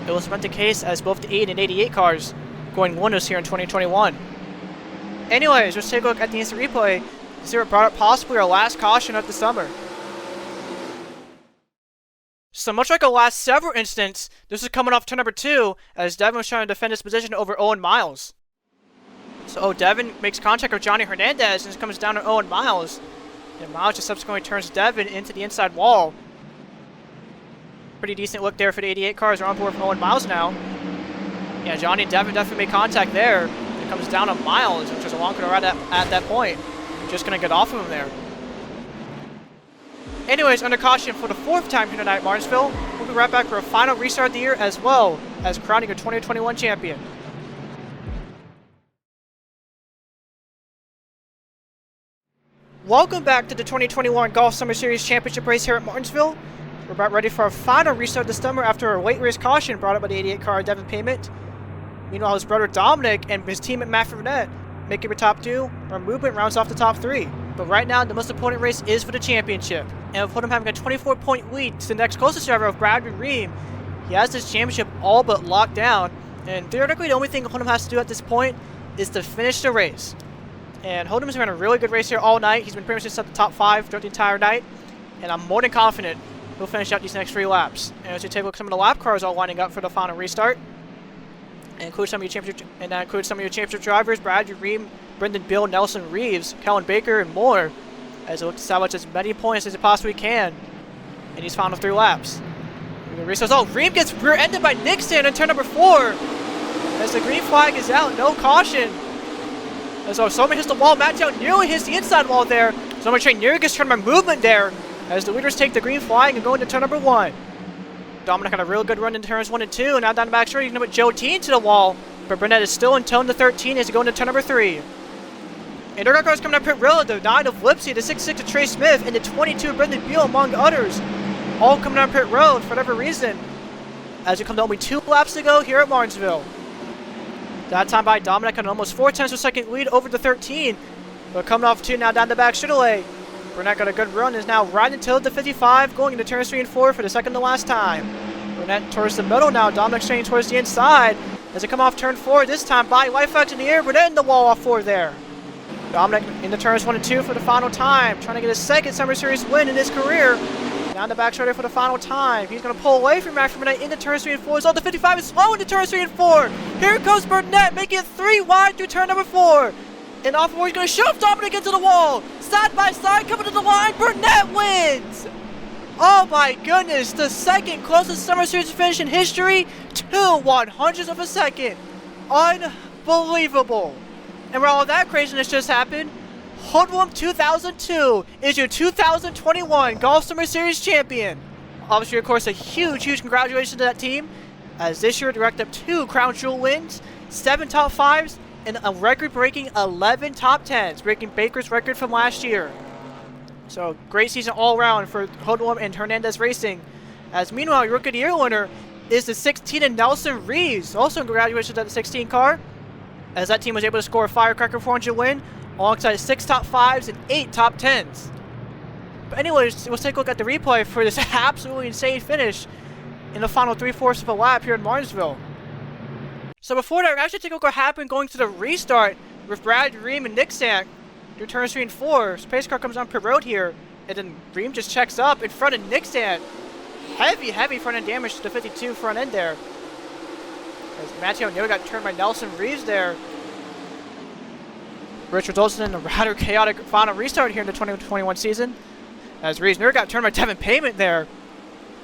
it will cement the case as both the 8 and 88 cars going winners here in 2021. Anyways, let's take a look at the instant replay to see what brought up possibly our last caution of the summer. So much like our last several incidents, this is coming off turn number 2 as Devin was trying to defend his position over Owen Miles. So Devin makes contact with Johnny Hernandez and comes down to Owen Miles. And Miles just subsequently turns Devin into the inside wall. Pretty decent look there for the 88 cars. Are on board for Owen Miles now. Yeah, Johnny and Devin definitely made contact there. It comes down to Miles, which is a long car at that point. Just going to get off of him there. Anyways, under caution for the 4th time here tonight at Martinsville. We'll be right back for a final restart of the year as well as crowning a 2021 champion. Welcome back to the 2021 Golf Summer Series Championship race here at Martinsville. We're about ready for our final restart this summer after a late race caution brought up by the 88 car Devin Payment. Meanwhile, his brother Dominic and his teammate Matthew Burnett make it a top 2, where Movement rounds off the top 3. But right now, the most important race is for the championship. And with Hold'em having a 24-point lead to the next closest driver of Bradley Reim, he has this championship all but locked down And theoretically, the only thing Hold'em has to do at this point is to finish the race. And Hold'em's been a really good race here all night. He's been pretty much just at the top 5 throughout the entire night. And I'm more than confident he'll finish out these next 3 laps. And as you take a look at some of the lap cars all lining up for the final restart, and include some of your championship drivers: Brad, Reim, Brendan, Beal, Nelson, Reeves, Kellen Baker, and more, as they look to salvage as many points as they possibly can in these final 3 laps. The race goes. Oh, Reim gets rear-ended by Nixon in turn number 4. As the green flag is out, no caution. As Sommer hits the wall, Matteillo nearly hits the inside wall there. Sommer train nearly gets turned by movement there, as the leaders take the green flag and go into turn number 1. Dominic had a real good run in turns 1 and 2, and now down the back straight, he's going to put Joe T into the wall. But Burnett is still in tone to 13 as he goes into turn number 3. And their cars coming up pit road, the 9 of Lipsy, the 6-6 of Trey Smith, and the 22 of Brendan Beal, among others, all coming down pit road for whatever reason, as we come to only 2 laps to go here at Martinsville. That time by Dominic on almost 4 tenths per second lead over the 13. But coming off 2 now down the back straightaway. Burnett got a good run, is now riding until the 55, going into turns 3 and 4 for the second to last time. Burnett towards the middle now, Dominic straining towards the inside. As they come off turn 4, this time by Whitefox in the air, Burnett in the wall off 4 there. Dominic into turns 1 and 2 for the final time, trying to get his second Summer Series win in his career. Down the back straight for the final time. He's going to pull away from Burnett into turns 3 and 4. So the 55 is slow into turns 3 and 4. Here comes Burnett, making it 3 wide through turn number 4. And off 4, he's going to shove Dominic into the wall. Side by side, coming to the line, Burnett wins! Oh my goodness, the second closest Summer Series finish in history to 1/100th of a second. Unbelievable. And where all that craziness just happened, Hoodlum 2002 is your 2021 Golf Summer Series champion. Obviously, of course, a huge congratulations to that team, as this year they racked up 2 Crown Jewel wins, 7 top 5s, and a record-breaking 11 top 10s, breaking Baker's record from last year. So, great season all around for Hoodlum and Hernandez Racing. As meanwhile, your Rookie of the Year winner is the 16 and Nelson Reeves. Also, congratulations to the 16 car, as that team was able to score a firecracker 400 win, alongside 6 top 5s and 8 top 10s. But anyways, let's take a look at the replay for this absolutely insane finish in the final 3/4 of a lap here in Martinsville. So before that, we're actually take a look at what happened going to the restart with Brad, Reim, and Nixon through turns 3 and 4. So pace car comes on pit road here, and then Reim just checks up in front of Nixon. Heavy front end damage to the 52 front end there. As Matteillo nearly got turned by Nelson Reeves there, which resulted in a rather chaotic final restart here in the 2021 season. As Reeves nearly got turned by Devin Payment there.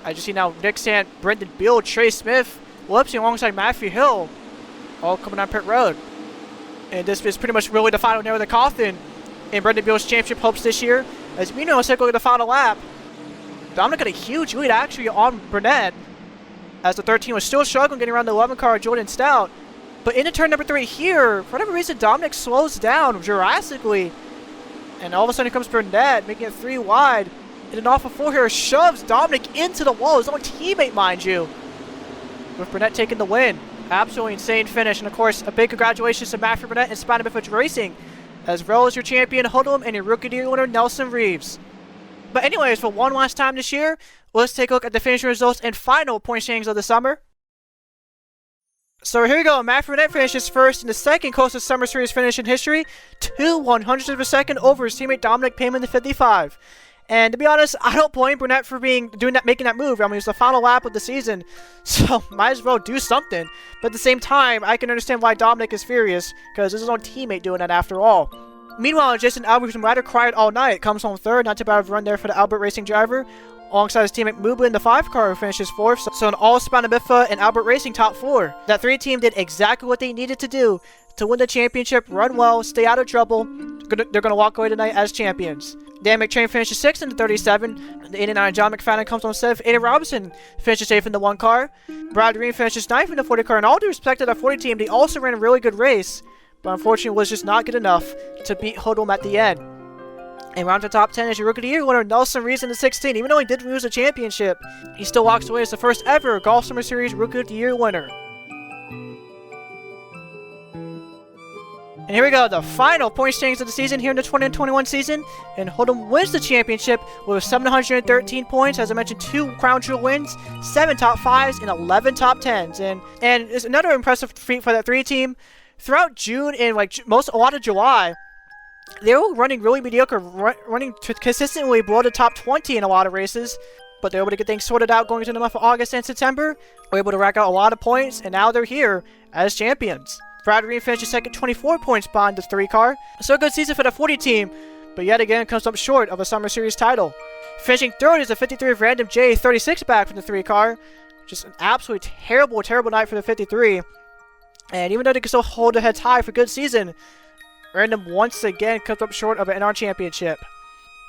I just see now Nixon, Brendan Beal, Trey Smith, Lipsy alongside Matthew Hill, all coming on pit road. And this is pretty much really the final nail of the coffin in Brendan Beal's championship hopes this year. As we know, let's take a look at the final lap. Dominic got a huge lead actually on Burnett, as the 13 was still struggling getting around the 11 car, Jordan Stout. But into turn number 3 here, for whatever reason, Dominic slows down drastically. And all of a sudden, here comes Burnett, making it 3 wide. And then off of 4 here, shoves Dominic into the wall. His own teammate, mind you. With Burnett taking the win. Absolutely insane finish. And of course, a big congratulations to Matthew Burnett and Spider-Man Racing, as well as your champion, Hoodlum, and your Rookie of the Year winner, Nelson Reeves. But anyways, for one last time this year, let's take a look at the finishing results and final point standings of the summer. So here we go. Matthew Burnett finishes first in the second closest Summer Series finish in history, 2/100ths of a second over his teammate Dominic Payman, the 55. And to be honest, I don't blame Burnett for making that move. I mean, it's the final lap of the season, so might as well do something. But at the same time, I can understand why Dominic is furious, because it's his own teammate doing that after all. Meanwhile, Jason Albert, who's been rather quiet all night, comes home third. Not too bad of a run there for the Albert Racing driver, alongside his teammate Muba in the 5 car, who finishes 4th. So an all-Spanamifa and Albert Racing top 4. That 3 team did exactly what they needed to do to win the championship, run well, stay out of trouble. They're going to walk away tonight as champions. Dan McTrain finishes 6th in the 37. The 89 John McFadden comes on 7th. Aiden Robinson finishes 8th in the 1 car. Brad Reim finishes 9th in the 40 car. And all due respect to that 40 team, they also ran a really good race, but unfortunately was just not good enough to beat Hoodlum at the end. And round to top 10 is your Rookie of the Year winner, Nelson Reeves in the 16. Even though he didn't lose the championship, he still walks away as the first ever Golf Summer Series Rookie of the Year winner. And here we go, the final point standings of the season here in the 2021 season. And Hold'em wins the championship with 713 points. As I mentioned, 2 Crown Jewel wins, 7 top 5s, and 11 top 10s. And it's another impressive feat for that 3 team. Throughout June and a lot of July, they were running really mediocre, running consistently below the top 20 in a lot of races. But they were able to get things sorted out going into the month of August and September. They were able to rack out a lot of points, and now they're here as champions. Reim finished second, 24 points behind the 3 car. So a good season for the 40 team, but yet again comes up short of a Summer Series title. Finishing third is the 53 of Random J, 36 back from the 3 car. Just an absolutely terrible night for the 53. And even though they can still hold the heads high for a good season, Random once again comes up short of an NR championship.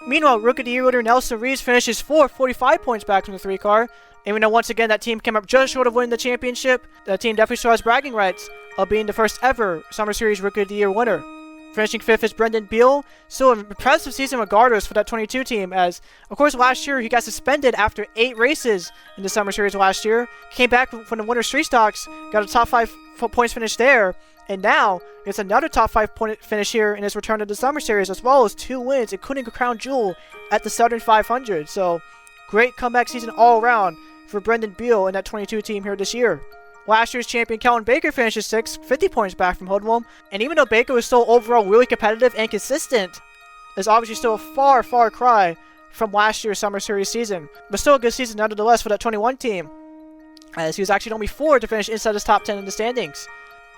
Meanwhile, Rookie of the Year winner Nelson Reeves finishes 4th, 45 points back from the 3 car. Even though once again that team came up just short of winning the championship, that team definitely still has bragging rights of being the first ever Summer Series Rookie of the Year winner. Finishing 5th is Brendan Beal. Still an impressive season regardless for that 22 team, as of course last year he got suspended after 8 races in the Summer Series last year. Came back from the winter street stocks, got a top 5 points finish there, and now it's another top 5 point finish here in his return to the Summer Series, as well as 2 wins, including a Crown Jewel at the Southern 500. So great comeback season all around for Brendan Beal and that 22 team here this year. Last year's champion Kellen Baker finishes 6th, 50 points back from Hoodlum, and even though Baker was still overall really competitive and consistent, is obviously still a far cry from last year's Summer Series season, but still a good season nonetheless for that 21 team, as he was actually only 4 to finish inside his top 10 in the standings.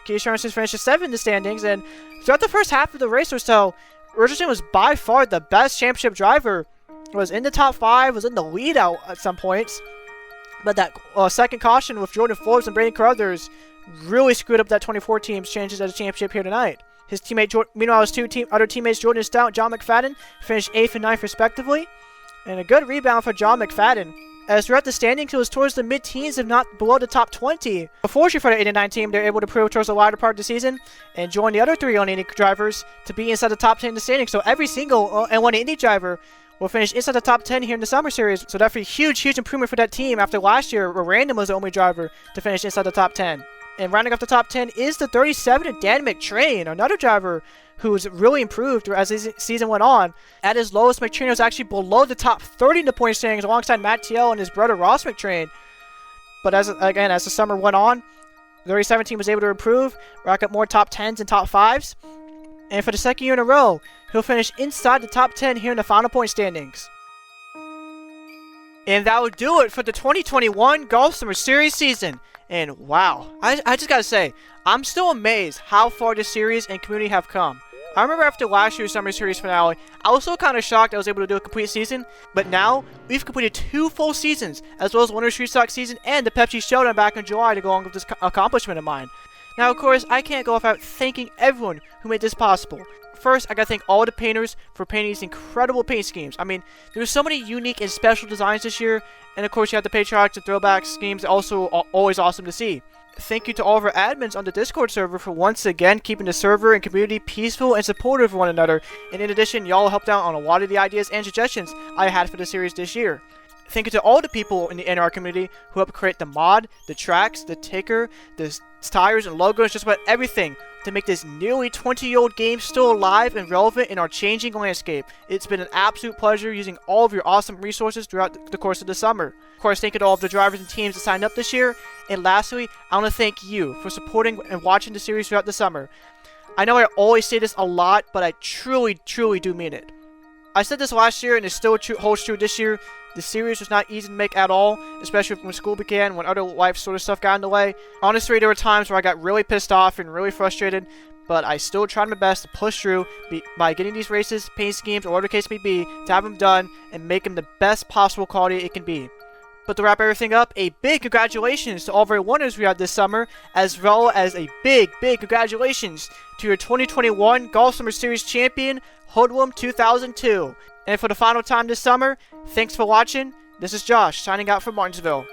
Key Assurances finishes 7th in the standings, and throughout the first half of the race or so, Richardson was by far the best championship driver, was in the top 5, was in the lead out at some points. But that second caution with Jordan Forbes and Brandon Carruthers really screwed up that 24 team's chances at a championship here tonight. His teammate, meanwhile, his 2 other teammates, Jordan Stout and John McFadden, finished 8th and 9th respectively. And a good rebound for John McFadden, as throughout the standings he was towards the mid-teens, if not below the top 20. Unfortunately for the 89 team, they were able to prove towards the latter part of the season and join the other 3 Indy drivers to be inside the top 10 in the standings. So every single N1 Indy driver will finish inside the top 10 here in the Summer Series. So definitely huge improvement for that team after last year where Random was the only driver to finish inside the top 10. And rounding off the top 10 is the 37 of Dan McTrain, another driver who's really improved as the season went on. At his lowest, McTrain was actually below the top 30 in the point standings alongside Matteillo and his brother Ross McTrain. But as the summer went on, the 37 team was able to improve, rack up more top 10s and top 5s. And for the second year in a row, he'll finish inside the top 10 here in the final point standings. And that will do it for the 2021 Golf Summer Series season. And wow, I just gotta say, I'm still amazed how far this series and community have come. I remember after last year's Summer Series finale, I was so kind of shocked I was able to do a complete season, but now we've completed 2 full seasons, as well as Winter Street Stock season and the Pepsi Showdown back in July to go along with this accomplishment of mine. Now, of course, I can't go without thanking everyone who made this possible. First, I gotta thank all the painters for painting these incredible paint schemes. I mean, there's so many unique and special designs this year, and of course you have the patriotics and throwback schemes, also always awesome to see. Thank you to all of our admins on the Discord server for once again keeping the server and community peaceful and supportive of one another, and in addition, y'all helped out on a lot of the ideas and suggestions I had for the series this year. Thank you to all the people in the NR community who helped create the mod, the tracks, the ticker, the tires and logos, just about everything to make this nearly 20-year-old game still alive and relevant in our changing landscape. It's been an absolute pleasure using all of your awesome resources throughout the course of the summer. Of course, thank you to all of the drivers and teams that signed up this year. And lastly, I want to thank you for supporting and watching the series throughout the summer. I know I always say this a lot, but I truly do mean it. I said this last year and it still holds true this year. The series was not easy to make at all, especially when school began, when other life sort of stuff got in the way. Honestly, there were times where I got really pissed off and really frustrated, but I still tried my best to push through by getting these races, paint schemes, or whatever the case may be, to have them done and make them the best possible quality it can be. But to wrap everything up, a big congratulations to all of our winners we had this summer, as well as a big congratulations to your 2021 Golf Summer Series champion, Hoodlum 2002. And for the final time this summer, thanks for watching. This is Josh, signing out from Martinsville.